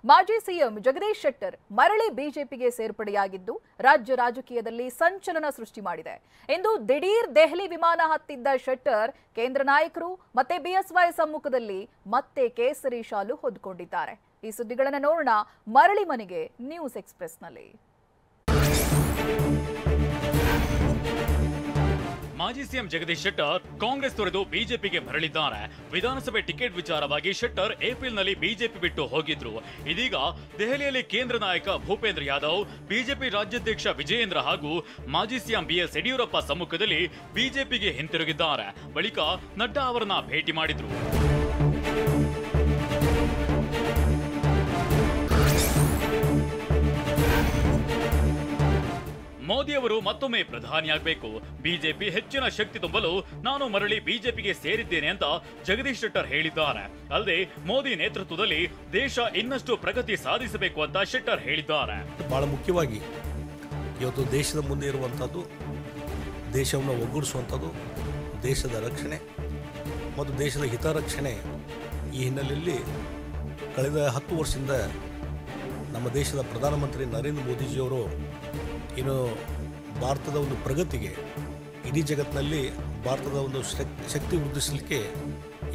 ಮಾಜಿ ಸಿಎಂ ಜಗದೀಶ್ ಶೆಟ್ಟರ್ ಮರಳಿ ಬಿಜೆಪಿಗೆ ಸೇರ್ಪಡೆಯಾಗಿದ್ದು ರಾಜ್ಯ ರಾಜಕೀಯದಲ್ಲಿ ಸಂಚಲನ ಸೃಷ್ಟಿ ಮಾಡಿದೆ. ಇಂದು ದಿಢೀರ್ ದೆಹಲಿ ವಿಮಾನ ಹತ್ತಿದ್ದ ಶೆಟ್ಟರ್ ಕೇಂದ್ರ ನಾಯಕರು ಮತ್ತೆ ಬಿಎಸ್ವೈ ಸಮ್ಮುಖದಲ್ಲಿ ಮತ್ತೆ ಕೇಸರಿ ಶಾಲು ಹೊದ್ಕೊಂಡಿದ್ದಾರೆ. ಈ ಸುದ್ದಿಗಳನ್ನು ನೋಡೋಣ ಮರಳಿ ಮನೆಗೆ ನ್ಯೂಸ್ ಎಕ್ಸ್‌ಪ್ರೆಸ್‌ನಲ್ಲಿ. ಮಾಜಿ ಸಿಎಂ ಜಗದೀಶ್ ಶೆಟ್ಟರ್ ಕಾಂಗ್ರೆಸ್ ತೊರೆದು ಬಿಜೆಪಿಗೆ ಮರಳಿದ್ದಾರೆ. ವಿಧಾನಸಭೆ ಟಿಕೆಟ್ ವಿಚಾರವಾಗಿ ಶೆಟ್ಟರ್ ಏಪ್ರಿಲ್ನಲ್ಲಿ ಬಿಜೆಪಿ ಬಿಟ್ಟು ಹೋಗಿದ್ರು. ಇದೀಗ ದೆಹಲಿಯಲ್ಲಿ ಕೇಂದ್ರ ನಾಯಕ ಭೂಪೇಂದ್ರ ಯಾದವ್, ಬಿಜೆಪಿ ರಾಜ್ಯಾಧ್ಯಕ್ಷ ವಿಜಯೇಂದ್ರ ಹಾಗೂ ಮಾಜಿ ಸಿಎಂ ಬಿಎಸ್ ಯಡಿಯೂರಪ್ಪ ಸಮ್ಮುಖದಲ್ಲಿ ಬಿಜೆಪಿಗೆ ಹಿಂತಿರುಗಿದ್ದಾರೆ. ಬಳಿಕ ನಡ್ಡಾ ಅವರನ್ನ ಭೇಟಿ ಮಾಡಿದ್ರು. ಮೋದಿ ಅವರು ಮತ್ತೊಮ್ಮೆ ಪ್ರಧಾನಿಯಾಗಬೇಕು, ಬಿಜೆಪಿ ಹೆಚ್ಚಿನ ಶಕ್ತಿ ತುಂಬಲು ನಾನು ಮರಳಿ ಬಿಜೆಪಿಗೆ ಸೇರಿದ್ದೇನೆ ಅಂತ ಜಗದೀಶ್ ಶೆಟ್ಟರ್ ಹೇಳಿದ್ದಾರೆ. ಅಲ್ಲದೆ ಮೋದಿ ನೇತೃತ್ವದಲ್ಲಿ ದೇಶ ಇನ್ನಷ್ಟು ಪ್ರಗತಿ ಸಾಧಿಸಬೇಕು ಅಂತ ಶೆಟ್ಟರ್ ಹೇಳಿದ್ದಾರೆ. ಬಹಳ ಮುಖ್ಯವಾಗಿ ಇವತ್ತು ದೇಶದ ಮುಂದೆ ಇರುವಂಥದ್ದು ದೇಶವನ್ನು ಒಗ್ಗೂಡಿಸುವಂಥದ್ದು, ದೇಶದ ರಕ್ಷಣೆ ಮತ್ತು ದೇಶದ ಹಿತರಕ್ಷಣೆ. ಈ ಹಿನ್ನೆಲೆಯಲ್ಲಿ ಕಳೆದ 10 ವರ್ಷದಿಂದ ನಮ್ಮ ದೇಶದ ಪ್ರಧಾನಮಂತ್ರಿ ನರೇಂದ್ರ ಮೋದಿಜಿಯವರು ಏನು ಭಾರತದ ಒಂದು ಪ್ರಗತಿಗೆ, ಇಡೀ ಜಗತ್ತಿನಲ್ಲಿ ಭಾರತದ ಒಂದು ಶಕ್ತಿ ವೃದ್ಧಿಸಲಿಕ್ಕೆ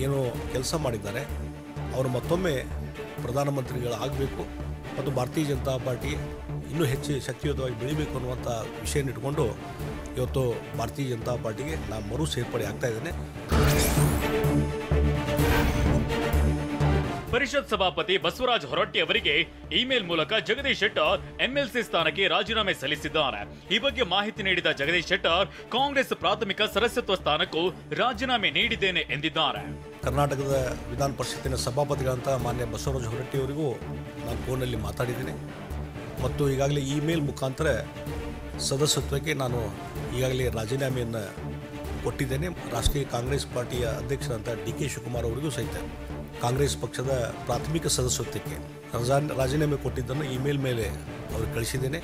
ಏನು ಕೆಲಸ ಮಾಡಿದ್ದಾರೆ, ಅವರು ಮತ್ತೊಮ್ಮೆ ಪ್ರಧಾನಮಂತ್ರಿಗಳಾಗಬೇಕು ಮತ್ತು ಭಾರತೀಯ ಜನತಾ ಪಾರ್ಟಿ ಇನ್ನೂ ಹೆಚ್ಚು ಶಕ್ತಿಯುತವಾಗಿ ಬೆಳಿಬೇಕು ಅನ್ನುವಂಥ ವಿಷಯನ ಇಟ್ಕೊಂಡು ಇವತ್ತು ಭಾರತೀಯ ಜನತಾ ಪಾರ್ಟಿಗೆ ನಾನು ಮರು ಸೇರ್ಪಡೆ ಆಗ್ತಾ ಇದ್ದೇನೆ. ಪರಿಷತ್ ಸಭಾಪತಿ ಬಸವರಾಜ ಹೊರಟ್ಟಿ ಅವರಿಗೆ ಇಮೇಲ್ ಮೂಲಕ ಜಗದೀಶ್ ಶೆಟ್ಟರ್ ಎಂಎಲ್ಸಿ ಸ್ಥಾನಕ್ಕೆ ರಾಜೀನಾಮೆ ಸಲ್ಲಿಸಿದ್ದಾರೆ. ಈ ಬಗ್ಗೆ ಮಾಹಿತಿ ನೀಡಿದ ಜಗದೀಶ್ ಶೆಟ್ಟರ್ ಕಾಂಗ್ರೆಸ್ ಪ್ರಾಥಮಿಕ ಸದಸ್ಯತ್ವ ಸ್ಥಾನಕ್ಕೂ ರಾಜೀನಾಮೆ ನೀಡಿದ್ದೇನೆ ಎಂದಿದ್ದಾರೆ. ಕರ್ನಾಟಕದ ವಿಧಾನ ಪರಿಷತ್ತಿನ ಸಭಾಪತಿಗಳಂತ ಮಾನ್ಯ ಬಸವರಾಜ ಹೊರಟ್ಟಿ ಅವರಿಗೂ ನಾನು ಫೋನಲ್ಲಿ ಮಾತಾಡಿದ್ದೇನೆ ಮತ್ತು ಈಗಾಗಲೇ ಇಮೇಲ್ ಮುಖಾಂತರ ಸದಸ್ಯತ್ವಕ್ಕೆ ನಾನು ಈಗಾಗಲೇ ರಾಜೀನಾಮೆಯನ್ನು ಕೊಟ್ಟಿದ್ದೇನೆ. ರಾಷ್ಟ್ರೀಯ ಕಾಂಗ್ರೆಸ್ ಪಾರ್ಟಿಯ ಅಧ್ಯಕ್ಷರಂತ ಡಿ.ಕೆ. ಶಿವಕುಮಾರ್ ಅವರಿಗೂ ಸಹಿತ ಕಾಂಗ್ರೆಸ್ ಪಕ್ಷದ ಪ್ರಾಥಮಿಕ ಸದಸ್ಯತ್ವಕ್ಕೆ ರಾಜೀನಾಮೆ ಕೊಟ್ಟಿದ್ದನ್ನು ಇಮೇಲ್ ಮೇಲೆ ಅವರು ಕಳಿಸಿದ್ದೇನೆ.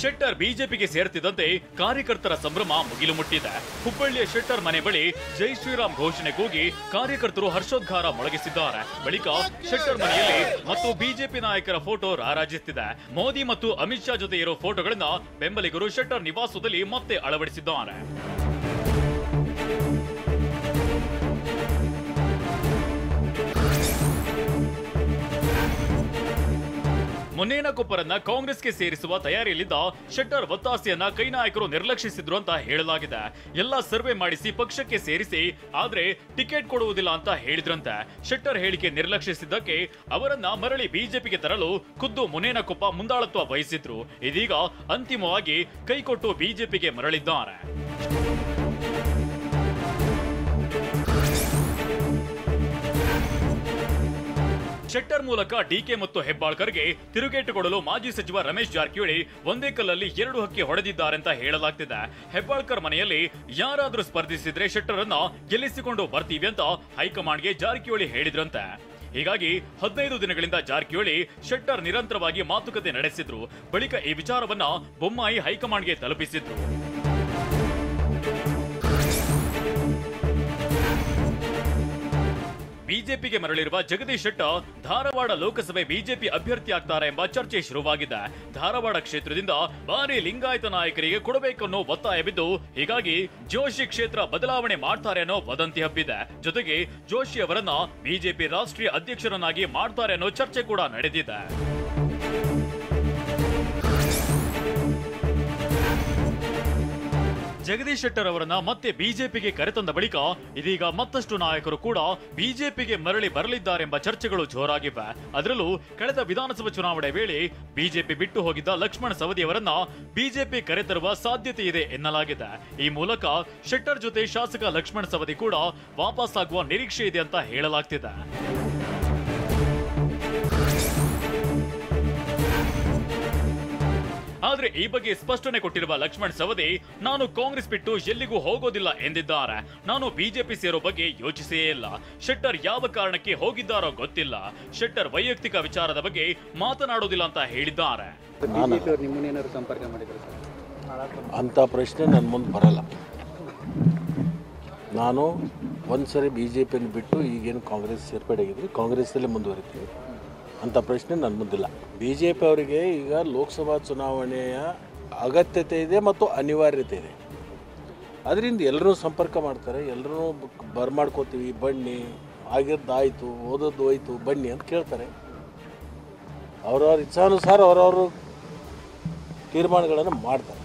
ಶೆಟ್ಟರ್ ಬಿಜೆಪಿಗೆ ಸೇರ್ತಿದ್ದಂತೆ ಕಾರ್ಯಕರ್ತರ ಸಂಭ್ರಮ ಮುಗಿಲು ಮುಟ್ಟಿದೆ. ಹುಬ್ಬಳ್ಳಿಯ ಶೆಟ್ಟರ್ ಮನೆ ಬಳಿ ಜೈ ಶ್ರೀರಾಮ್ ಘೋಷಣೆ ಕೂಗಿ ಕಾರ್ಯಕರ್ತರು ಹರ್ಷೋದ್ಗಾರ ಮೊಳಗಿಸಿದ್ದಾರೆ. ಬಳಿಕ ಶೆಟ್ಟರ್ ಮನೆಯಲ್ಲಿ ಮತ್ತು ಬಿಜೆಪಿ ನಾಯಕರ ಫೋಟೋ ರಾರಾಜಿಸುತ್ತಿದೆ. ಮೋದಿ ಮತ್ತು ಅಮಿತ್ ಶಾ ಜೊತೆ ಇರೋ ಫೋಟೋಗಳನ್ನ ಬೆಂಬಲಿಗರು ಶೆಟ್ಟರ್ ನಿವಾಸದಲ್ಲಿ ಮತ್ತೆ ಅಳವಡಿಸಿದ್ದಾರೆ. ಮುನೇನಕೊಪ್ಪರನ್ನ ಕಾಂಗ್ರೆಸ್ಗೆ ಸೇರಿಸುವ ತಯಾರಿಯಲ್ಲಿದ್ದ ಶೆಟ್ಟರ್ ಒತ್ತಾಸೆಯನ್ನ ಕೈ ನಾಯಕರು ನಿರ್ಲಕ್ಷಿಸಿದ್ರು ಅಂತ ಹೇಳಲಾಗಿದೆ. ಎಲ್ಲ ಸರ್ವೆ ಮಾಡಿಸಿ ಪಕ್ಷಕ್ಕೆ ಸೇರಿಸಿ, ಆದ್ರೆ ಟಿಕೆಟ್ ಕೊಡುವುದಿಲ್ಲ ಅಂತ ಹೇಳಿದ್ರಂತೆ. ಶೆಟ್ಟರ್ ಹೇಳಿಕೆ ನಿರ್ಲಕ್ಷಿಸಿದ್ದಕ್ಕೆ ಅವರನ್ನ ಮರಳಿ ಬಿಜೆಪಿಗೆ ತರಲು ಖುದ್ದು ಮುನೇನಕೊಪ್ಪ ಮುಂದಾಳತ್ವ ವಹಿಸಿದ್ರು. ಇದೀಗ ಅಂತಿಮವಾಗಿ ಕೈಕೊಟ್ಟು ಬಿಜೆಪಿಗೆ ಮರಳಿದ್ದಾರೆ. ಶೆಟ್ಟರ್ ಮೂಲಕ ಡಿಕೆ ಮತ್ತು ಹೆಬ್ಬಾಳ್ಕರ್ಗೆ ತಿರುಗೇಟು ಕೊಡಲು ಮಾಜಿ ಸಚಿವ ರಮೇಶ್ ಜಾರಕಿಹೊಳಿ ಒಂದೇ ಕಲ್ಲಲ್ಲಿ 2 ಹಕ್ಕಿ ಹೊಡೆದಿದ್ದಾರೆ ಅಂತ ಹೇಳಲಾಗ್ತಿದೆ. ಹೆಬ್ಬಾಳ್ಕರ್ ಮನೆಯಲ್ಲಿ ಯಾರಾದ್ರೂ ಸ್ಪರ್ಧಿಸಿದ್ರೆ ಶೆಟ್ಟರ್ ಅನ್ನ ಗೆಲ್ಲಿಸಿಕೊಂಡು ಬರ್ತೀವಿ ಅಂತ ಹೈಕಮಾಂಡ್ಗೆ ಜಾರಕಿಹೊಳಿ ಹೇಳಿದ್ರಂತೆ. ಹೀಗಾಗಿ 15 ದಿನಗಳಿಂದ ಜಾರಕಿಹೊಳಿ ಶೆಟ್ಟರ್ ನಿರಂತರವಾಗಿ ಮಾತುಕತೆ ನಡೆಸಿದ್ರು. ಬಳಿಕ ಈ ವಿಚಾರವನ್ನ ಬೊಮ್ಮಾಯಿ ಹೈಕಮಾಂಡ್ಗೆ ತಲುಪಿಸಿದ್ರು. ಬಿಜೆಪಿಗೆ ಮರಳಿರುವ ಜಗದೀಶ್ ಶೆಟ್ಟರ್ ಧಾರವಾಡ ಲೋಕಸಭೆ ಬಿಜೆಪಿ ಅಭ್ಯರ್ಥಿ ಆಗ್ತಾರೆ ಎಂಬ ಚರ್ಚೆ ಶುರುವಾಗಿದೆ. ಧಾರವಾಡ ಕ್ಷೇತ್ರದಿಂದ ಭಾರಿ ಲಿಂಗಾಯತ ನಾಯಕರಿಗೆ ಕೊಡಬೇಕನ್ನೋ ಒತ್ತಾಯ ಬಿದ್ದು, ಹೀಗಾಗಿ ಜೋಶಿ ಕ್ಷೇತ್ರ ಬದಲಾವಣೆ ಮಾಡ್ತಾರೆ ಅನ್ನೋ ವದಂತಿ ಹಬ್ಬಿದೆ. ಜೊತೆಗೆ ಜೋಶಿ ಅವರನ್ನ ಬಿಜೆಪಿ ರಾಷ್ಟ್ರೀಯ ಅಧ್ಯಕ್ಷರನ್ನಾಗಿ ಮಾಡ್ತಾರೆ ಅನ್ನೋ ಚರ್ಚೆ ಕೂಡ ನಡೆದಿದೆ. ಜಗದೀಶ್ ಶೆಟ್ಟರ್ ಅವರನ್ನ ಮತ್ತೆ ಬಿಜೆಪಿಗೆ ಕರೆತಂದ ಬಳಿಕ ಇದೀಗ ಮತ್ತಷ್ಟು ನಾಯಕರು ಕೂಡ ಬಿಜೆಪಿಗೆ ಮರಳಿ ಬರಲಿದ್ದಾರೆಂಬ ಚರ್ಚೆಗಳು ಜೋರಾಗಿವೆ. ಅದರಲ್ಲೂ ಕಳೆದ ವಿಧಾನಸಭಾ ಚುನಾವಣೆ ವೇಳೆ ಬಿಜೆಪಿ ಬಿಟ್ಟು ಹೋಗಿದ್ದ ಲಕ್ಷ್ಮಣ ಸವದಿ ಅವರನ್ನ ಬಿಜೆಪಿ ಕರೆತರುವ ಸಾಧ್ಯತೆ ಇದೆ ಎನ್ನಲಾಗಿದೆ. ಈ ಮೂಲಕ ಶೆಟ್ಟರ್ ಜೊತೆ ಶಾಸಕ ಲಕ್ಷ್ಮಣ ಸವದಿ ಕೂಡ ವಾಪಸ್ ಆಗುವ ನಿರೀಕ್ಷೆ ಇದೆ ಅಂತ ಹೇಳಲಾಗ್ತಿದೆ. ಆದ್ರೆ ಈ ಬಗ್ಗೆ ಸ್ಪಷ್ಟನೆ ಕೊಟ್ಟಿರುವ ಲಕ್ಷ್ಮಣ್ ಸವದಿ, ನಾನು ಕಾಂಗ್ರೆಸ್ ಬಿಟ್ಟು ಎಲ್ಲಿಗೂ ಹೋಗೋದಿಲ್ಲ ಎಂದಿದ್ದಾರೆ. ನಾನು ಬಿಜೆಪಿ ಸೇರೋ ಬಗ್ಗೆ ಯೋಚಿಸೇ ಇಲ್ಲ. ಶೆಟ್ಟರ್ ಯಾವ ಕಾರಣಕ್ಕೆ ಹೋಗಿದ್ದಾರೋ ಗೊತ್ತಿಲ್ಲ. ಶೆಟ್ಟರ್ ವೈಯಕ್ತಿಕ ವಿಚಾರದ ಬಗ್ಗೆ ಮಾತನಾಡೋದಿಲ್ಲ ಅಂತ ಹೇಳಿದ್ದಾರೆ. ಅಂತ ಪ್ರಶ್ನೆ ನನ್ನ ಮುಂದೆ ಬರಲ್ಲ. ನಾನು ಒಂದು ಸರಿ BJPಯನ್ನು ಬಿಟ್ಟು ಈಗೇನು ಕಾಂಗ್ರೆಸ್ ಸೇರ್ಪಡೆಯಾಗಿದ್ರು ಕಾಂಗ್ರೆಸ್ಸಲ್ಲೇ ಮುಂದುವರಿತೀವಿ ಅಂತ ಪ್ರಶ್ನೆ ನನ್ನ ಮುಂದಿಲ್ಲ. BJP ಅವರಿಗೆ ಈಗ ಲೋಕಸಭಾ ಚುನಾವಣೆಯ ಅಗತ್ಯತೆ ಇದೆ ಮತ್ತು ಅನಿವಾರ್ಯತೆ ಇದೆ. ಅದರಿಂದ ಎಲ್ಲರೂ ಸಂಪರ್ಕ ಮಾಡ್ತಾರೆ, ಎಲ್ಲರೂ ಬರ್ಮಾಡ್ಕೋತೀವಿ, ಬನ್ನಿ, ಆಗಿದ್ದಾಯಿತು, ಓದೋದು ಹೋಯ್ತು, ಬನ್ನಿ ಅಂತ ಕೇಳ್ತಾರೆ. ಅವರವ್ರ ಇಚ್ಛಾನುಸಾರ ಅವರವರು ತೀರ್ಮಾನಗಳನ್ನು ಮಾಡ್ತಾರೆ.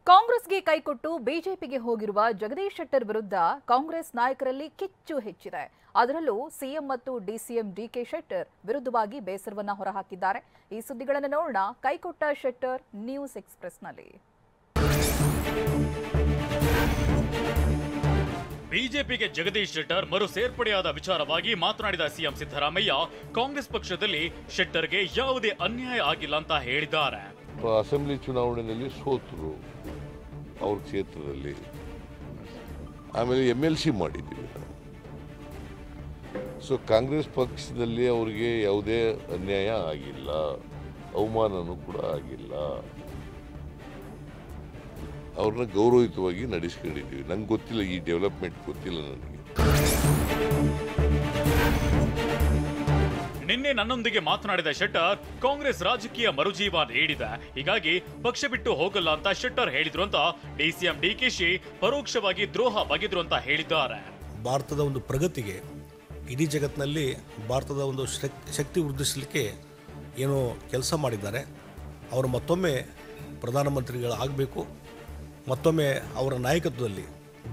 ಕಾಂಗ್ರೆಸ್ಗೆ ಕೈಕೊಟ್ಟು ಬಿಜೆಪಿಗೆ ಹೋಗಿರುವ ಜಗದೀಶ್ ಶೆಟ್ಟರ್ ವಿರುದ್ಧ ಕಾಂಗ್ರೆಸ್ ನಾಯಕರಲ್ಲಿ ಕಿಚ್ಚು ಹೆಚ್ಚಿದೆ. ಅದರಲ್ಲೂ ಸಿಎಂ ಮತ್ತು ಡಿಸಿಎಂ ಡಿಕೆ ಶೆಟ್ಟರ್ ವಿರುದ್ಧವಾಗಿ ಬೇಸರವನ್ನ ಹೊರಹಾಕಿದ್ದಾರೆ. ಈ ಸುದ್ದಿಗಳನ್ನು ನೋಡೋಣ ಕೈಕೊಟ್ಟ ಶೆಟ್ಟರ್ ನ್ಯೂಸ್ ಎಕ್ಸ್‌ಪ್ರೆಸ್‌ನಲ್ಲಿ. ಬಿಜೆಪಿಗೆ ಜಗದೀಶ್ ಶೆಟ್ಟರ್ ಮರು ಸೇರ್ಪಡೆಯಾದ ವಿಚಾರವಾಗಿ ಮಾತನಾಡಿದ ಸಿಎಂ ಸಿದ್ದರಾಮಯ್ಯ, ಕಾಂಗ್ರೆಸ್ ಪಕ್ಷದಲ್ಲಿ ಶೆಟ್ಟರ್ಗೆ ಯಾವುದೇ ಅನ್ಯಾಯ ಆಗಿಲ್ಲ ಅಂತ ಹೇಳಿದ್ದಾರೆ. ಅಸೆಂಬ್ಲಿ ಚುನಾವಣೆಯಲ್ಲಿ ಸೋತರು ಅವ್ರ ಕ್ಷೇತ್ರದಲ್ಲಿ, ಆಮೇಲೆ MLC ಮಾಡಿದ್ದೀವಿ ನಾವು. ಸೊ ಕಾಂಗ್ರೆಸ್ ಪಕ್ಷದಲ್ಲಿ ಅವರಿಗೆ ಯಾವುದೇ ಅನ್ಯಾಯ ಆಗಿಲ್ಲ, ಅವಮಾನನೂ ಕೂಡ ಆಗಿಲ್ಲ. ಅವ್ರನ್ನ ಗೌರವಯುತವಾಗಿ ನಡೆಸ್ಕೊಂಡಿದ್ದೀವಿ. ನಂಗೆ ಗೊತ್ತಿಲ್ಲ, ಈ ಡೆವಲಪ್ಮೆಂಟ್ ಗೊತ್ತಿಲ್ಲ ನನಗೆ. ನಿನ್ನೆ ನನ್ನೊಂದಿಗೆ ಮಾತನಾಡಿದ ಶೆಟ್ಟರ್, ಕಾಂಗ್ರೆಸ್ ರಾಜಕೀಯ ಮರುಜೀವ ನೀಡಿದೆ, ಹೀಗಾಗಿ ಪಕ್ಷ ಬಿಟ್ಟು ಹೋಗಲ್ಲ ಅಂತ ಶೆಟ್ಟರ್ ಹೇಳಿದ್ರು ಅಂತ ಡಿಸಿಎಂ ಡಿಕೆಶಿ ಪರೋಕ್ಷವಾಗಿ ದ್ರೋಹ ಬಗೆದ್ರು ಅಂತ ಹೇಳಿದ್ದಾರೆ. ಭಾರತದ ಒಂದು ಪ್ರಗತಿಗೆ, ಇಡೀ ಜಗತ್ತಿನಲ್ಲಿ ಭಾರತದ ಒಂದು ಶಕ್ತಿ ವೃದ್ಧಿಸಲಿಕ್ಕೆ ಏನು ಕೆಲಸ ಮಾಡಿದ್ದಾರೆ, ಅವರು ಮತ್ತೊಮ್ಮೆ ಪ್ರಧಾನಮಂತ್ರಿಗಳಾಗಬೇಕು, ಮತ್ತೊಮ್ಮೆ ಅವರ ನಾಯಕತ್ವದಲ್ಲಿ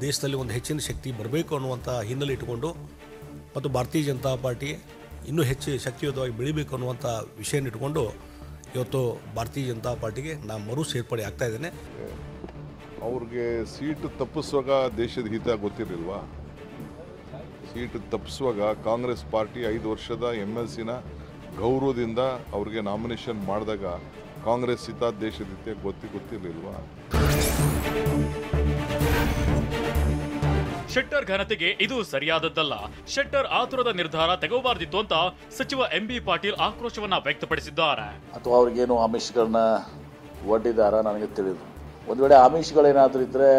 ದೇಶದಲ್ಲಿ ಒಂದು ಹೆಚ್ಚಿನ ಶಕ್ತಿ ಬರಬೇಕು ಅನ್ನುವಂಥ ಹಿನ್ನೆಲೆ ಇಟ್ಟುಕೊಂಡು ಮತ್ತು ಭಾರತೀಯ ಜನತಾ ಪಾರ್ಟಿ ಇನ್ನೂ ಹೆಚ್ಚು ಶಕ್ತಿಯುತವಾಗಿ ಬೆಳಿಬೇಕು ಅನ್ನುವಂಥ ವಿಷಯ ಇಟ್ಕೊಂಡು ಇವತ್ತು ಭಾರತೀಯ ಜನತಾ ಪಾರ್ಟಿಗೆ ನಾನು ಮರು ಸೇರ್ಪಡೆ ಆಗ್ತಾ ಇದ್ದೇನೆ. ಅವ್ರಿಗೆ ಸೀಟು ತಪ್ಪಿಸುವಾಗ ದೇಶದ ಹಿತ ಗೊತ್ತಿರಲಿಲ್ವಾ? ಸೀಟು ತಪ್ಪಿಸುವಾಗ ಕಾಂಗ್ರೆಸ್ ಪಾರ್ಟಿ 5 ವರ್ಷದ MLCನ ಗೌರವದಿಂದ ಅವ್ರಿಗೆ ನಾಮಿನೇಷನ್ ಮಾಡಿದಾಗ ಕಾಂಗ್ರೆಸ್ ಹಿತ ದೇಶದ ಹಿತ ಗೊತ್ತಿರಲಿಲ್ವಾ? ಶೆಟ್ಟರ್ ಘನತೆಗೆ ಇದು ಸರಿಯಾದದ್ದಲ್ಲ. ಶೆಟ್ಟರ್ ಆತುರದ ನಿರ್ಧಾರ ತೆಗೆಯಬಾರದಿತ್ತು ಅಂತ ಸಚಿವ MB ಪಾಟೀಲ್ ಆಕ್ರೋಶವನ್ನ ವ್ಯಕ್ತಪಡಿಸಿದ್ದಾರೆ. ಅಥವಾ ಅವ್ರಿಗೇನು ಆಮಿಷಗಳನ್ನ ಒಡ್ಡಿದಾರ ನನಗೆ ತಿಳಿದು, ಒಂದು ವೇಳೆ ಆಮಿಷಗಳೇನಾದರೂ ಇದ್ರೆ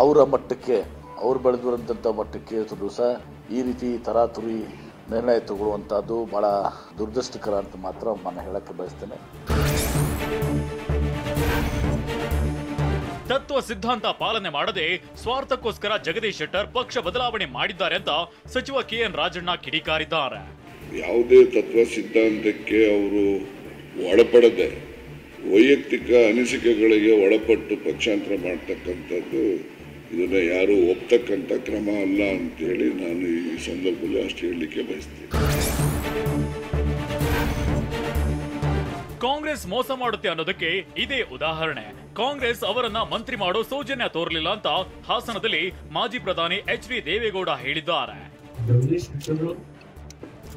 ಅವರ ಮಟ್ಟಕ್ಕೆ, ಅವ್ರು ಬೆಳೆದಿರುವಂಥ ಮಟ್ಟಕ್ಕೆ ದಿವಸ ಈ ರೀತಿ ತರಾತುರಿ ನಿರ್ಣಯ ತಗೊಳ್ಳುವಂಥದ್ದು ಬಹಳ ದುರದೃಷ್ಟಕರ ಅಂತ ಮಾತ್ರ ನಾನು ಹೇಳಕ್ಕೆ ಬಯಸ್ತೇನೆ. ತತ್ವ ಸಿದ್ಧಾಂತ ಪಾಲನೆ ಮಾಡದೆ ಸ್ವಾರ್ಥಕ್ಕೋಸ್ಕರ ಜಗದೀಶ್ ಶೆಟ್ಟರ್ ಪಕ್ಷ ಬದಲಾವಣೆ ಮಾಡಿದ್ದಾರೆ ಅಂತ ಸಚಿವ KN ರಾಜಣ್ಣ ಕಿಡಿಕಾರಿದ್ದಾರೆ. ಯಾವುದೇ ತತ್ವ ಸಿದ್ಧಾಂತಕ್ಕೆ ಅವರು ಒಳಪಡದೆ ವೈಯಕ್ತಿಕ ಅನಿಸಿಕೆಗಳಿಗೆ ಒಳಪಟ್ಟು ಪಕ್ಷಾಂತರ ಮಾಡ್ತಕ್ಕಂಥದ್ದು ಇದನ್ನ ಯಾರು ಒಪ್ತಕ್ಕಂಥ ಕ್ರಮ ಅಲ್ಲ ಅಂತೇಳಿ ನಾನು ಈ ಸಂದರ್ಭದಲ್ಲಿ ಅಷ್ಟು ಹೇಳಲಿಕ್ಕೆ ಬಯಸ್ತೀನಿ. ಕಾಂಗ್ರೆಸ್ ಮೋಸ ಮಾಡುತ್ತೆ ಅನ್ನೋದಕ್ಕೆ ಇದೇ ಉದಾಹರಣೆ. ಕಾಂಗ್ರೆಸ್ ಅವರನ್ನ ಮಂತ್ರಿ ಮಾಡೋ ಸೌಜನ್ಯ ತೋರಲಿಲ್ಲ ಅಂತ ಹಾಸನದಲ್ಲಿ ಮಾಜಿ ಪ್ರಧಾನಿ HD ದೇವೇಗೌಡ ಹೇಳಿದ್ದಾರೆ.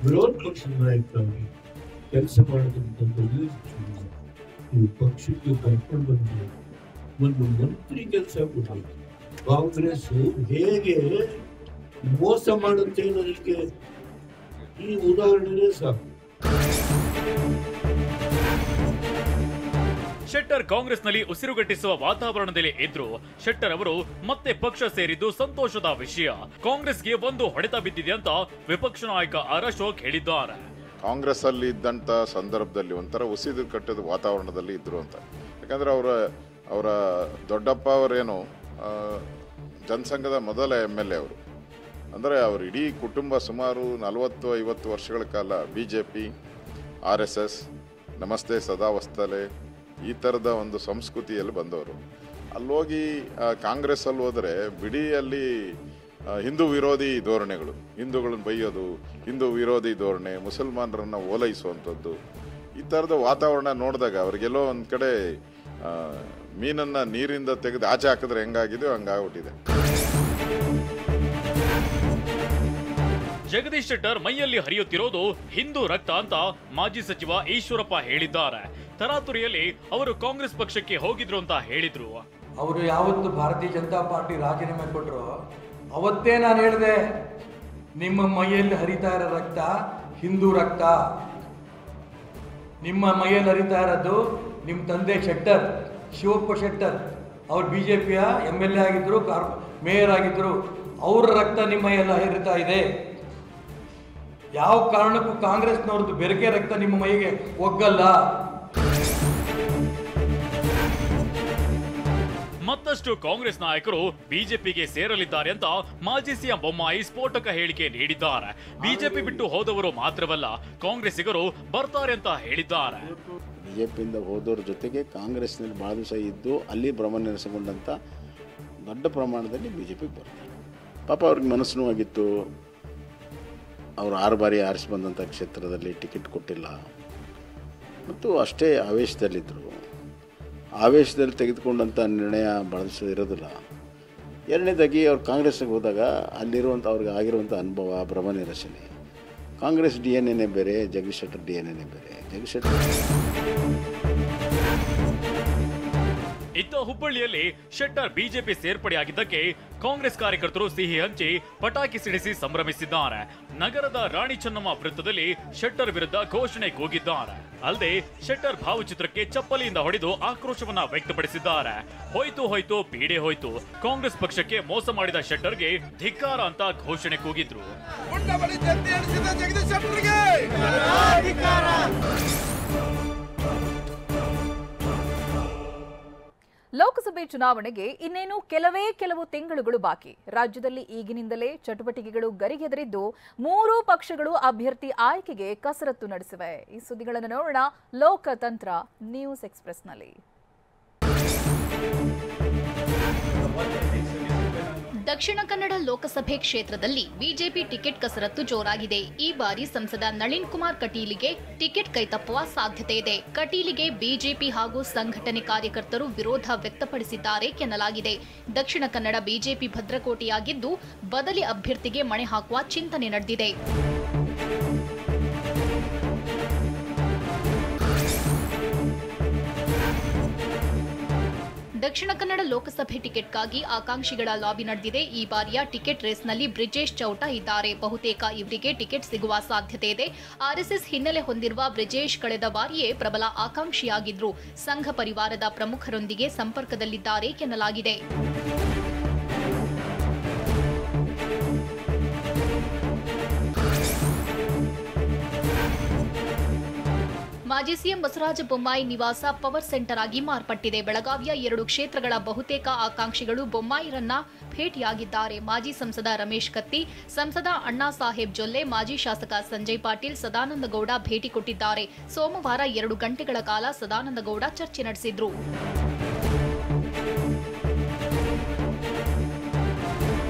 ವಿರೋಧ ಪಕ್ಷದ ನಾಯಕರಾಗಿ ಕೆಲಸ ಮಾಡೋದಂತಂದ್ರೆ ಪಕ್ಷಕ್ಕೆ ಕರ್ಕೊಂಡು ಬಂದು ಒಂದು ಮಂತ್ರಿ ಕೆಲಸ ಕೊಡಬೇಕು. ಕಾಂಗ್ರೆಸ್ ಹೇಗೆ ಮೋಸ ಮಾಡುತ್ತೆ ಅನ್ನೋದಕ್ಕೆ ಈ ಉದಾಹರಣೆ ಸಾಕು. ಶೆಟ್ಟರ್ ಕಾಂಗ್ರೆಸ್ನಲ್ಲಿ ಉಸಿರುಗಟ್ಟಿಸುವ ವಾತಾವರಣದಲ್ಲಿ ಇದ್ರು. ಶೆಟ್ಟರ್ ಅವರು ಮತ್ತೆ ಪಕ್ಷ ಸೇರಿದ್ದು ಸಂತೋಷದ ವಿಷಯ. ಕಾಂಗ್ರೆಸ್ಗೆ ಒಂದು ಹೊಡೆತ ಬಿದ್ದಿದೆ ಅಂತ ವಿಪಕ್ಷ ನಾಯಕ ಆರ್ ಅಶೋಕ್ ಹೇಳಿದ್ದಾರೆ. ಕಾಂಗ್ರೆಸ್ ಅಲ್ಲಿ ಇದ್ದಂಥ ಸಂದರ್ಭದಲ್ಲಿ ಒಂಥರ ಉಸಿರು ಕಟ್ಟದ ವಾತಾವರಣದಲ್ಲಿ ಇದ್ರು ಅಂತ. ಯಾಕಂದ್ರೆ ಅವರ ದೊಡ್ಡಪ್ಪ ಅವರೇನು ಜನಸಂಘದ ಮೊದಲ MLA ಅವರು. ಅಂದರೆ ಅವ್ರ ಇಡೀ ಕುಟುಂಬ ಸುಮಾರು 40-50 ವರ್ಷಗಳ ಕಾಲ BJP, RSS, ನಮಸ್ತೆ ಸದಾವಸ್ತಲೆ ಈ ಥರದ ಒಂದು ಸಂಸ್ಕೃತಿಯಲ್ಲಿ ಬಂದವರು. ಅಲ್ಲೋಗಿ ಕಾಂಗ್ರೆಸ್ಸಲ್ಲಿ ಹೋದರೆ ಬಿಡಿ ಅಲ್ಲಿ ಹಿಂದೂ ವಿರೋಧಿ ಧೋರಣೆಗಳು, ಹಿಂದೂಗಳನ್ನು ಬೈಯೋದು, ಹಿಂದೂ ವಿರೋಧಿ ಧೋರಣೆ, ಮುಸಲ್ಮಾನರನ್ನು ಓಲೈಸುವಂಥದ್ದು, ಈ ಥರದ ವಾತಾವರಣ ನೋಡಿದಾಗ ಅವ್ರಿಗೆಲ್ಲೋ ಒಂದು ಕಡೆ ಮೀನನ್ನು ನೀರಿಂದ ತೆಗೆದು ಆಚೆ ಹಾಕಿದ್ರೆ ಹೆಂಗಾಗಿದೆಯೋ ಹಂಗಾಗ್ಬಿಟ್ಟಿದೆ. ಜಗದೀಶ್ ಶೆಟ್ಟರ್ ಮೈಯಲ್ಲಿ ಹರಿಯುತ್ತಿರೋದು ಹಿಂದೂ ರಕ್ತ ಅಂತ ಮಾಜಿ ಸಚಿವ ಈಶ್ವರಪ್ಪ ಹೇಳಿದ್ದಾರೆ. ತರಾತುರಿಯಲ್ಲಿ ಅವರು ಕಾಂಗ್ರೆಸ್ ಪಕ್ಷಕ್ಕೆ ಹೋಗಿದ್ರು ಅಂತ ಹೇಳಿದ್ರು. ಅವರು ಯಾವತ್ತು ಭಾರತೀಯ ಜನತಾ ಪಾರ್ಟಿ ರಾಜೀನಾಮೆ ಕೊಟ್ಟರು ಅವತ್ತೇ ನಾನು ಹೇಳಿದೆ, ನಿಮ್ಮ ಮೈಯಲ್ಲಿ ಹರಿತಾ ಇರೋ ರಕ್ತ ಹಿಂದೂ ರಕ್ತ. ನಿಮ್ಮ ಮೈಯಲ್ಲಿ ಹರಿತಾ ಇರೋದು ನಿಮ್ಮ ತಂದೆ ಶೆಟ್ಟರ್, ಶಿವಪ್ಪ ಶೆಟ್ಟರ್, ಅವ್ರು BJPಯ MLA ಆಗಿದ್ದರು, ಮೇಯರ್ ಆಗಿದ್ದರು. ಅವರ ರಕ್ತ ನಿಮ್ಮ ಎಲ್ಲ ಹರಿತಾ ಇದೆ. ಯಾವ ಕಾರಣಕ್ಕೂ ಕಾಂಗ್ರೆಸ್ನವ್ರದ್ದು ಬೆರಕೆ ರಕ್ತ ನಿಮ್ಮ ಮೈಗೆ ಒಗ್ಗಲ್ಲ. ಮತ್ತಷ್ಟು ಕಾಂಗ್ರೆಸ್ ನಾಯಕರು ಬಿಜೆಪಿಗೆ ಸೇರಲಿದ್ದಾರೆ ಅಂತ ಮಾಜಿ ಸಿಎಂ ಬೊಮ್ಮಾಯಿ ಸ್ಫೋಟಕ ಹೇಳಿಕೆ ನೀಡಿದ್ದಾರೆ. ಬಿಜೆಪಿ ಬಿಟ್ಟು ಹೋದವರು ಮಾತ್ರವಲ್ಲ, ಕಾಂಗ್ರೆಸ್ಸಿಗರು ಬರ್ತಾರೆ ಅಂತ ಹೇಳಿದ್ದಾರೆ. ಬಿಜೆಪಿಯಿಂದ ಹೋದವ್ರ ಜೊತೆಗೆ ಕಾಂಗ್ರೆಸ್ನಲ್ಲಿ ಭಾಳ ದಿವಸ ಇದ್ದು ಅಲ್ಲಿ ಭ್ರಮ ನೆಲೆಸಿಕೊಂಡಂಥ ದೊಡ್ಡ ಪ್ರಮಾಣದಲ್ಲಿ ಬಿಜೆಪಿಗೆ ಬರ್ತಾರೆ. ಪಾಪ ಅವ್ರಿಗೆ ಮನಸ್ಸು ನೋವಾಗಿತ್ತು. ಅವರು 6 ಬಾರಿ ಆರಿಸಿ ಬಂದಂಥ ಕ್ಷೇತ್ರದಲ್ಲಿ ಟಿಕೆಟ್ ಕೊಟ್ಟಿಲ್ಲ ಮತ್ತು ಅಷ್ಟೇ ಆವೇಶದಲ್ಲಿದ್ದರು. ಆವೇಶದಲ್ಲಿ ತೆಗೆದುಕೊಂಡಂಥ ನಿರ್ಣಯ ಭಾಳ ದಿವಸ ಇರೋದಿಲ್ಲ. ಎರಡನೇದಾಗಿ ಅವ್ರು ಕಾಂಗ್ರೆಸ್ಸಿಗೆ ಹೋದಾಗ ಅಲ್ಲಿರುವಂಥ ಅವ್ರಿಗೆ ಆಗಿರುವಂಥ ಅನುಭವ, ಭ್ರಮ ನಿರಸನೆ. ಕಾಂಗ್ರೆಸ್ DNA ಬೇರೆ, ಜಗದೀಶ್ ಶೆಟ್ಟರ್ DNA ಬೇರೆ. ಜಗದೀಶ್ ಶೆಟ್ಟರ್ ಇತ್ತ ಹುಬ್ಬಳ್ಳಿಯಲ್ಲಿ ಶೆಟ್ಟರ್ ಬಿಜೆಪಿ ಸೇರ್ಪಡೆಯಾಗಿದ್ದಕ್ಕೆ ಕಾಂಗ್ರೆಸ್ ಕಾರ್ಯಕರ್ತರು ಸಿಹಿ ಹಂಚಿ ಪಟಾಕಿ ಸಿಡಿಸಿ ಸಂಭ್ರಮಿಸಿದ್ದಾರೆ. ನಗರದ ರಾಣಿ ಚೆನ್ನಮ್ಮ ವೃತ್ತದಲ್ಲಿ ಶೆಟ್ಟರ್ ವಿರುದ್ಧ ಘೋಷಣೆ ಕೂಗಿದ್ದಾರೆ. ಅಲ್ಲದೆ ಶೆಟ್ಟರ್ ಭಾವಚಿತ್ರಕ್ಕೆ ಚಪ್ಪಲಿಯಿಂದ ಹೊಡೆದು ಆಕ್ರೋಶವನ್ನ ವ್ಯಕ್ತಪಡಿಸಿದ್ದಾರೆ. ಹೋಯ್ತು ಹೋಯ್ತು ಪೀಡೆ ಹೋಯ್ತು, ಕಾಂಗ್ರೆಸ್ ಪಕ್ಷಕ್ಕೆ ಮೋಸ ಮಾಡಿದ ಶೆಟ್ಟರ್ಗೆ ಧಿಕ್ಕಾರ ಅಂತ ಘೋಷಣೆ ಕೂಗಿದ್ರು. ಲೋಕಸಭೆ ಚುನಾವಣೆಗೆ ಇನ್ನೇನು ಕೆಲವು ತಿಂಗಳುಗಳು ಬಾಕಿ. ರಾಜ್ಯದಲ್ಲಿ ಈಗಿನಿಂದಲೇ ಚಟುವಟಿಕೆಗಳು ಗರಿಗೆದರಿದ್ದು 3 ಪಕ್ಷಗಳು ಅಭ್ಯರ್ಥಿ ಆಯ್ಕೆಗೆ ಕಸರತ್ತು ನಡೆಸಿವೆ. ಈ ಸುದ್ದಿಗಳನ್ನು ನೋಡೋಣ ಲೋಕತಂತ್ರ ನ್ಯೂಸ್ ಎಕ್ಸ್‌ಪ್ರೆಸ್ನಲ್ಲಿ. ದಕ್ಷಿಣ ಕನ್ನಡ ಲೋಕಸಭೆ ಕ್ಷೇತ್ರದಲ್ಲಿ ಬಿಜೆಪಿ ಟಿಕೆಟ್ ಕಸರತ್ತು ಜೋರಾಗಿದೆ. ಈ ಬಾರಿ ಸಂಸದ ನಳಿನ್ ಕುಮಾರ್ ಕಟೀಲಿಗೆ ಟಿಕೆಟ್ ಕೈತಪ್ಪುವ ಸಾಧ್ಯತೆ ಇದೆ. ಕಟೀಲಿಗೆ ಬಿಜೆಪಿ ಹಾಗೂ ಸಂಘಟನೆ ಕಾರ್ಯಕರ್ತರು ವಿರೋಧ ವ್ಯಕ್ತಪಡಿಸಿದ್ದಾರೆ ಎನ್ನಲಾಗಿದೆ. ದಕ್ಷಿಣ ಕನ್ನಡ ಬಿಜೆಪಿ ಭದ್ರಕೋಟೆಯಾಗಿದ್ದು ಬದಲಿ ಅಭ್ಯರ್ಥಿಗೆ ಮಣೆ ಹಾಕುವ ಚಿಂತನೆ ನಡೆದಿದೆ. ದಕ್ಷಿಣ ಕನ್ನಡ ಲೋಕಸಭೆ ಟಿಕೆಟ್ಗಾಗಿ ಆಕಾಂಕ್ಷಿಗಳ ಲಾಬಿ ನಡೆದಿದೆ. ಈ ಬಾರಿಯ ಟಿಕೆಟ್ ರೇಸ್ನಲ್ಲಿ ಬ್ರಿಜೇಶ್ ಚೌಟ ಇದ್ದಾರೆ. ಬಹುತೇಕ ಇವರಿಗೆ ಟಿಕೆಟ್ ಸಿಗುವ ಸಾಧ್ಯತೆ ಇದೆ. ಆರ್ಎಸ್ಎಸ್ ಹಿನ್ನೆಲೆ ಹೊಂದಿರುವ ಬ್ರಿಜೇಶ್ ಕಳೆದ ಬಾರಿಯೇ ಪ್ರಬಲ ಆಕಾಂಕ್ಷಿಯಾಗಿದ್ರು. ಸಂಘ ಪರಿವಾರದ ಪ್ರಮುಖರೊಂದಿಗೆ ಸಂಪರ್ಕದಲ್ಲಿದ್ದಾರೆ ಎನ್ನಲಾಗಿದೆ. ಮಾಜಿ ಸಿಎಂ ಬಸವರಾಜ ಬೊಮ್ಮಾಯಿ ನಿವಾಸ ಪವರ್ ಸೆಂಟರ್ ಆಗಿ ಮಾರ್ಪಟ್ಟಿದೆ. ಬೆಳಗಾವಿಯ 2 ಕ್ಷೇತ್ರಗಳ ಬಹುತೇಕ ಆಕಾಂಕ್ಷಿಗಳು ಬೊಮ್ಮಾಯಿರನ್ನ ಭೇಟಿಯಾಗಿದ್ದಾರೆ. ಮಾಜಿ ಸಂಸದ ರಮೇಶ್ ಕತ್ತಿ, ಸಂಸದ ಅಣ್ಣಾ ಸಾಹೇಬ್ ಜೊಲ್ಲೆ, ಮಾಜಿ ಶಾಸಕ ಸಂಜಯ್ ಪಾಟೀಲ್, ಸದಾನಂದಗೌಡ ಭೇಟಿ ಕೊಟ್ಟಿದ್ದಾರೆ. ಸೋಮವಾರ 2 ಗಂಟೆಗಳ ಕಾಲ ಸದಾನಂದಗೌಡ ಚರ್ಚೆ ನಡೆಸಿದ್ರು.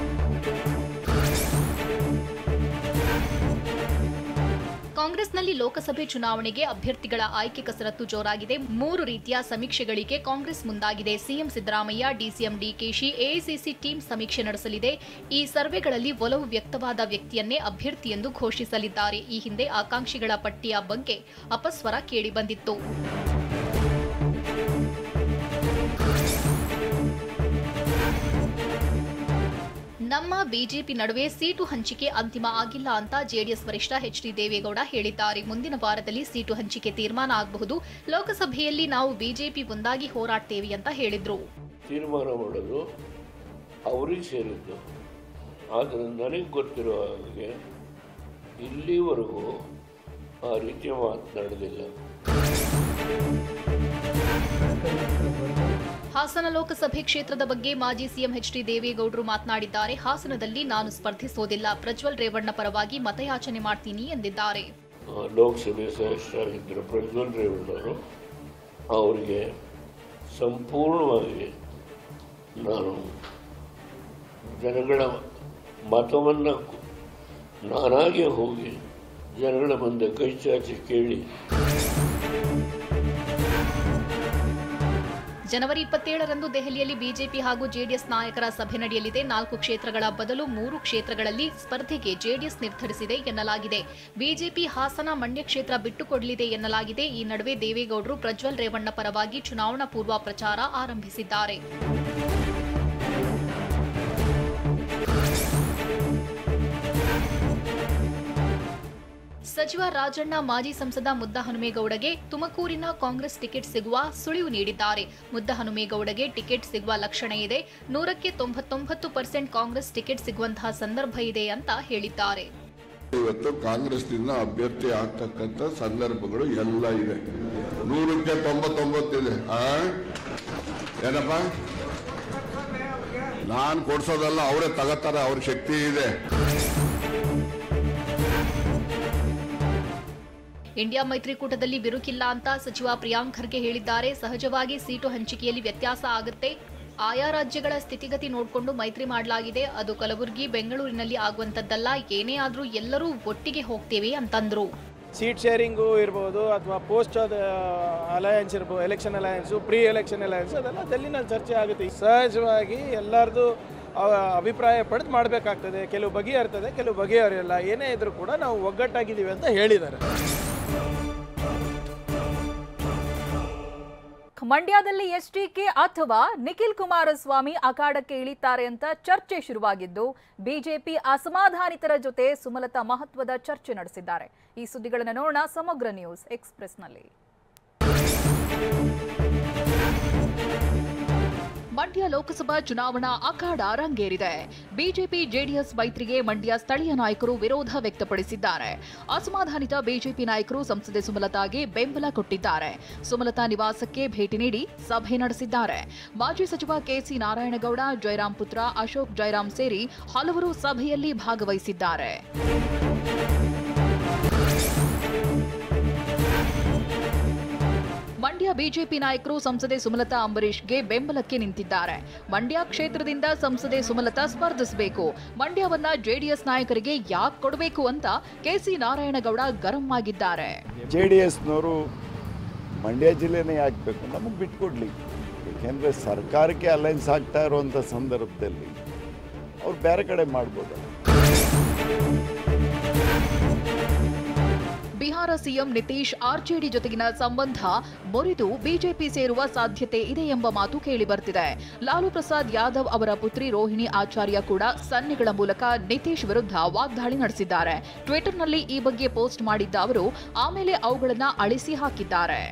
ಕಾಂಗ್ರೆಸ್ನಲ್ಲಿ ಲೋಕಸಭೆ ಚುನಾವಣೆಗೆ ಅಭ್ಯರ್ಥಿಗಳ ಆಯ್ಕೆ ಕಸರತ್ತು ಜೋರಾಗಿದೆ. 3 ರೀತಿಯ ಸಮೀಕ್ಷೆಗಳಿಗೆ ಕಾಂಗ್ರೆಸ್ ಮುಂದಾಗಿದೆ. CM Siddaramaiah, DCM DKShi, AICC team ಸಮೀಕ್ಷೆ ನಡೆಸಲಿದೆ. ಈ ಸರ್ವೆಗಳಲ್ಲಿ ಒಲವು ವ್ಯಕ್ತವಾದ ವ್ಯಕ್ತಿಯನ್ನೇ ಅಭ್ಯರ್ಥಿ ಎಂದು ಘೋಷಿಸಲಿದ್ದಾರೆ. ಈ ಹಿಂದೆ ಆಕಾಂಕ್ಷಿಗಳ ಪಟ್ಟಿಯ ಬಗ್ಗೆ ಅಪಸ್ವರ ಕೇಳಿಬಂದಿತ್ತು. ನಮ್ಮ ಬಿಜೆಪಿ ನಡುವೆ ಸೀಟು ಹಂಚಿಕೆ ಅಂತಿಮ ಆಗಿಲ್ಲ ಅಂತ ಜೆಡಿಎಸ್ ವರಿಷ್ಠ ಎಚ್.ಡಿ. ದೇವೇಗೌಡ ಹೇಳಿದ್ದಾರೆ. ಮುಂದಿನ ವಾರದಲ್ಲಿ ಸೀಟು ಹಂಚಿಕೆ ತೀರ್ಮಾನ ಆಗಬಹುದು. ಲೋಕಸಭೆಯಲ್ಲಿ ನಾವು ಬಿಜೆಪಿ ಒಂದಾಗಿ ಹೋರಾಡ್ತೇವೆ ಅಂತ ಹೇಳಿದ್ರು. ತೀರ್ಮಾನ ಮಾಡೋದು ಅವರಿಗೆ ಸೇರಿದ್ದು. ಆದರೆ ನನಗೆ ಗೊತ್ತಿರೋ ಹಾಗೆ ಇಲ್ಲಿವರೆಗೂ ಆ ರೀತಿಯ ಮಾತನಾಡಲಿಲ್ಲ. ಹಾಸನ ಲೋಕಸಭೆ ಕ್ಷೇತ್ರದ ಬಗ್ಗೆ ಮಾಜಿ ಸಿಎಂ ಎಚ್.ಡಿ. ದೇವೇಗೌಡರು ಮಾತನಾಡಿದ್ದಾರೆ. ಹಾಸನದಲ್ಲಿ ನಾನು ಸ್ಪರ್ಧಿಸೋದಿಲ್ಲ, ಪ್ರಜ್ವಲ್ ರೇವಣ್ಣ ಪರವಾಗಿ ಮತಯಾಚನೆ ಮಾಡ್ತೀನಿ ಎಂದಿದ್ದಾರೆ. ಲೋಕಸಭೆ ಸದಸ್ಯರಾಗಿದ್ದರು ಪ್ರಜ್ವಲ್ ರೇವಣ್ಣವರು, ಅವರಿಗೆ ಸಂಪೂರ್ಣವಾಗಿ ನಾನು ಜನಗಳ ಮತವನ್ನು ನಾನಾಗೆ ಹೋಗಿ ಜನಗಳ ಮುಂದೆ ಕೈ ಚಾಚಿ ಕೇಳಿ. ಜನವರಿ 27ರಂದು ದೆಹಲಿಯಲ್ಲಿ ಬಿಜೆಪಿ ಹಾಗೂ ಜೆಡಿಎಸ್ ನಾಯಕರ ಸಭೆ ನಡೆಯಲಿದೆ. 4 ಕ್ಷೇತ್ರಗಳ ಬದಲು 3 ಕ್ಷೇತ್ರಗಳಲ್ಲಿ ಸ್ಪರ್ಧೆಗೆ ಜೆಡಿಎಸ್ ನಿರ್ಧರಿಸಿದೆ ಎನ್ನಲಾಗಿದೆ. ಬಿಜೆಪಿ ಹಾಸನ, ಮಂಡ್ಯ ಕ್ಷೇತ್ರ ಬಿಟ್ಟುಕೊಡಲಿದೆ ಎನ್ನಲಾಗಿದೆ. ಈ ನಡುವೆ ದೇವೇಗೌಡರು ಪ್ರಜ್ವಲ್ ರೇವಣ್ಣ ಪರವಾಗಿ ಚುನಾವಣಾ ಪೂರ್ವ ಪ್ರಚಾರ ಆರಂಭಿಸಿದ್ದಾರೆ. ಸಚಿವ ರಾಜಣ್ಣ ಮಾಜಿ ಸಂಸದ ಮುದ್ದಹನುಮೇಗೌಡಗೆ ತುಮಕೂರಿನ ಕಾಂಗ್ರೆಸ್ ಟಿಕೆಟ್ ಸಿಗುವ ಸುಳಿವು ನೀಡಿದ್ದಾರೆ. ಮುದ್ದಹನುಮೇಗೌಡಗೆ ಟಿಕೆಟ್ ಸಿಗುವ ಲಕ್ಷಣ ಇದೆ. 100ಕ್ಕೆ 99% ಕಾಂಗ್ರೆಸ್ ಟಿಕೆಟ್ ಸಿಗುವಂತಹ ಸಂದರ್ಭ ಇದೆ ಅಂತ ಹೇಳಿದ್ದಾರೆ. ಇವತ್ತು ಕಾಂಗ್ರೆಸ್ನಿಂದ ಅಭ್ಯರ್ಥಿ ಆಗ್ತಕ್ಕಂಥ ಸಂದರ್ಭಗಳು ಎಲ್ಲ ಇದೆ. 100ಕ್ಕೆ 99 ಇದೆ. ಏನಪ್ಪ, ನಾನು ಕೊಡ್ಸೋದಲ್ಲ, ಅವರೇ ತಗೋತಾರೆ, ಅವ್ರ ಶಕ್ತಿ ಇದೆ. ಇಂಡಿಯಾ ಮೈತ್ರಿಕೂಟದಲ್ಲಿ ಬಿರುಕಿಲ್ಲ ಅಂತ ಸಚಿವ ಪ್ರಿಯಾಂಕ್ ಖರ್ಗೆ ಹೇಳಿದ್ದಾರೆ. ಸಹಜವಾಗಿ ಸೀಟು ಹಂಚಿಕೆಯಲ್ಲಿ ವ್ಯತ್ಯಾಸ ಆಗುತ್ತೆ. ಆಯಾ ರಾಜ್ಯಗಳ ಸ್ಥಿತಿಗತಿ ನೋಡಿಕೊಂಡು ಮೈತ್ರಿ ಮಾಡಲಾಗಿದೆ. ಅದು ಕಲಬುರಗಿ, ಬೆಂಗಳೂರಿನಲ್ಲಿ ಆಗುವಂತದ್ದಲ್ಲ. ಏನೇ ಆದ್ರೂ ಎಲ್ಲರೂ ಒಟ್ಟಿಗೆ ಹೋಗ್ತೇವೆ ಅಂತಂದ್ರು. ಸೀಟ್ ಶೇರಿಂಗು ಇರ್ಬೋದು ಅಥವಾ ಪೋಸ್ಟ್ ಅಲಯನ್ಸ್ ಇರ್ಬೋದು, election alliance, pre election alliance, ಅದೆಲ್ಲ ಡೆಲ್ಲಿನಲ್ಲಿ ಚರ್ಚೆ ಆಗುತ್ತೆ. ಸಹಜವಾಗಿ ಎಲ್ಲರದು ಅಭಿಪ್ರಾಯ ಪಡೆದು ಮಾಡಬೇಕಾಗ್ತದೆ. ಕೆಲವು ಬಗೆಹರ್ತದೆ, ಕೆಲವು ಬಗೆಹರಿಲ್ಲ. ಏನೇ ಇದ್ರೂ ಕೂಡ ನಾವು ಒಗ್ಗಟ್ಟಾಗಿದ್ದೀವಿ ಅಂತ ಹೇಳಿದ್ದಾರೆ. ಮಂಡ್ಯದಲ್ಲಿ ಎಸ್ಡಿಕೆ ಅಥವಾ ನಿಖಿಲ್ ಕುಮಾರಸ್ವಾಮಿ ಅಖಾಡಕ್ಕೆ ಇಳಿತಾರೆ ಅಂತ ಚರ್ಚೆ ಶುರುವಾಗಿದ್ದು, ಬಿಜೆಪಿ ಅಸಮಾಧಾನಿತರ ಜೊತೆ ಸುಮಲತಾ ಮಹತ್ವದ ಚರ್ಚೆ ನಡೆಸಿದ್ದಾರೆ. ಈ ಸುದ್ದಿಗಳನ್ನು ನೋಡೋಣ ಸಮಗ್ರ ನ್ಯೂಸ್ ಎಕ್ಸ್‌ಪ್ರೆಸ್‌ನಲ್ಲಿ. ಮಂಡ್ಯ ಲೋಕಸಭಾ ಚುನಾವಣಾ ಅಖಾಡ ರಂಗೇರಿದೆ. ಬಿಜೆಪಿ ಜೆಡಿಎಸ್ ಮೈತ್ರಿಗೆ ಮಂಡ್ಯ ಸ್ಥಳೀಯ ನಾಯಕರು ವಿರೋಧ ವ್ಯಕ್ತಪಡಿಸಿದ್ದಾರೆ. ಅಸಮಾಧಾನಿತ ಬಿಜೆಪಿ ನಾಯಕರು ಸಂಸದೆ ಸುಮಲತಾಗೆ ಬೆಂಬಲ ಕೊಟ್ಟಿದ್ದಾರೆ. ಸುಮಲತಾ ನಿವಾಸಕ್ಕೆ ಭೇಟಿ ನೀಡಿ ಸಭೆ ನಡೆಸಿದ್ದಾರೆ. ಮಾಜಿ ಸಚಿವ ಕೆಸಿ ನಾರಾಯಣಗೌಡ, ಜಯರಾಮ್ ಪುತ್ರ ಅಶೋಕ್ ಜಯರಾಮ್ ಸೇರಿ ಹಲವರು ಸಭೆಯಲ್ಲಿ ಭಾಗವಹಿಸಿದ್ದಾರೆ. ಮಂಡ್ಯ ಬಿಜೆಪಿ ನಾಯಕರು ಸಂಸದೆ ಸುಮಲತಾ ಅಂಬರೀಷ್ಗೆ ಬೆಂಬಲಕ್ಕೆ ನಿಂತಿದ್ದಾರೆ. ಮಂಡ್ಯ ಕ್ಷೇತ್ರದಿಂದ ಸಂಸದೆ ಸುಮಲತಾ ಸ್ಪರ್ಧಿಸಬೇಕು. ಮಂಡ್ಯವನ್ನ ಜೆಡಿಎಸ್ ನಾಯಕರಿಗೆ ಯಾಕೆ ಕೊಡಬೇಕು ಅಂತ ಕೆಸಿ ನಾರಾಯಣಗೌಡ ಗರಂ ಆಗಿದ್ದಾರೆ. ಜೆಡಿಎಸ್ನವರು ಮಂಡ್ಯ ಜಿಲ್ಲೆನೇ ಯಾಕಬೇಕು, ನಮಗೆ ಬಿಟ್ಕೊಡ್ಲಿ. ಯಾಕೆಂದರೆ ಸರ್ಕಾರಕ್ಕೆ ಅಲೈನ್ಸ್ ಆಗ್ತಾ ಇರುವಂಥ ಸಂದರ್ಭದಲ್ಲಿ ಅವ್ರು ಬೇರೆ ಕಡೆ ಮಾಡ್ಬೋದು. ಬಿಹಾರ ಸಿಎಂ ನಿತೀಶ್ ಆರ್ಜೆಡಿ ಜೊತೆಗಿನ ಸಂಬಂಧ ಮುರಿದು ಬಿಜೆಪಿ ಸೇರುವ ಸಾಧ್ಯತೆ ಇದೆ ಎಂಬ ಮಾತು ಕೇಳಿಬರ್ತಿದೆ. ಲಾಲು ಪ್ರಸಾದ್ ಯಾದವ್ ಅವರ ಪುತ್ರಿ ರೋಹಿಣಿ ಆಚಾರ್ಯ ಕೂಡ ಸನ್ನೆಗಳ ಮೂಲಕ ನಿತೀಶ್ ವಿರುದ್ಧ ವಾಗ್ದಾಳಿ ನಡೆಸಿದ್ದಾರೆ. ಟ್ವಿಟರ್ನಲ್ಲಿ ಈ ಬಗ್ಗೆ ಪೋಸ್ಟ್ ಮಾಡಿದ್ದ ಅವರು ಆಮೇಲೆ ಅವುಗಳನ್ನು ಅಳಿಸಿ ಹಾಕಿದ್ದಾರೆ.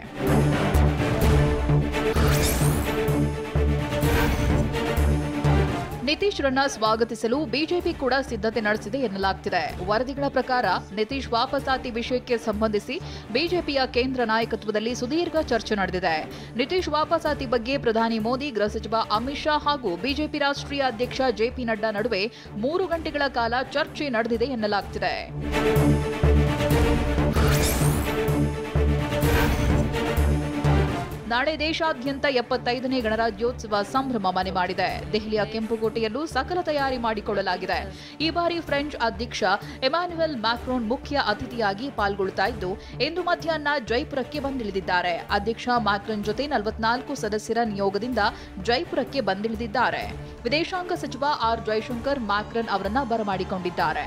ನಿತೀಶ್ ರನ್ನ ಸ್ವಾಗತಿಸಲು ಬಿಜೆಪಿ ಕೂಡ ಸಿದ್ಧತೆ ನಡೆಸಿದೆ ಎನ್ನಲಾಗ್ತಿದೆ. ವರದಿಗಳ ಪ್ರಕಾರ ನಿತೀಶ್ ವಾಪಸಾತಿ ವಿಷಯಕ್ಕೆ ಸಂಬಂಧಿಸಿ ಬಿಜೆಪಿಯ ಕೇಂದ್ರ ನಾಯಕತ್ವದಲ್ಲಿ ಸುದೀರ್ಘ ಚರ್ಚೆ ನಡೆದಿದೆ. ನಿತೀಶ್ ವಾಪಸಾತಿ ಬಗ್ಗೆ ಪ್ರಧಾನಿ ಮೋದಿ, ಗೃಹ ಸಚಿವ ಅಮಿತ್ ಶಾ ಹಾಗೂ ಬಿಜೆಪಿ ರಾಷ್ಟ್ರೀಯ ಅಧ್ಯಕ್ಷ ಜೆಪಿ ನಡ್ಡಾ ನಡುವೆ 3 ಗಂಟೆಗಳ ಕಾಲ ಚರ್ಚೆ ನಡೆದಿದೆ ಎನ್ನಲಾಗ್ತಿದೆ. ನಾಳೆ ದೇಶಾದ್ಯಂತ 75ನೇ ಗಣರಾಜ್ಯೋತ್ಸವ ಸಂಭ್ರಮ ಮನೆ ಮಾಡಿದೆ. ದೆಹಲಿಯ ಕೆಂಪುಕೋಟೆಯಲ್ಲೂ ಸಕಲ ತಯಾರಿ ಮಾಡಿಕೊಳ್ಳಲಾಗಿದೆ. ಈ ಬಾರಿ ಫ್ರೆಂಚ್ ಅಧ್ಯಕ್ಷ ಎಮ್ಯಾನ್ಯುಯಲ್ ಮ್ಯಾಕ್ರೋನ್ ಮುಖ್ಯ ಅತಿಥಿಯಾಗಿ ಪಾಲ್ಗೊಳ್ಳುತ್ತಾ ಇದ್ದು, ಇಂದು ಮಧ್ಯಾಹ್ನ ಜೈಪುರಕ್ಕೆ ಬಂದಿಳಿದಿದ್ದಾರೆ. ಅಧ್ಯಕ್ಷ ಮ್ಯಾಕ್ರನ್ ಜೊತೆ 44 ಸದಸ್ಯರ ನಿಯೋಗದಿಂದ ಜೈಪುರಕ್ಕೆ ಬಂದಿಳಿದಿದ್ದಾರೆ. ವಿದೇಶಾಂಗ ಸಚಿವ ಆರ್ ಜೈಶಂಕರ್ ಮ್ಯಾಕ್ರನ್ ಅವರನ್ನ ಬರಮಾಡಿಕೊಂಡಿದ್ದಾರೆ.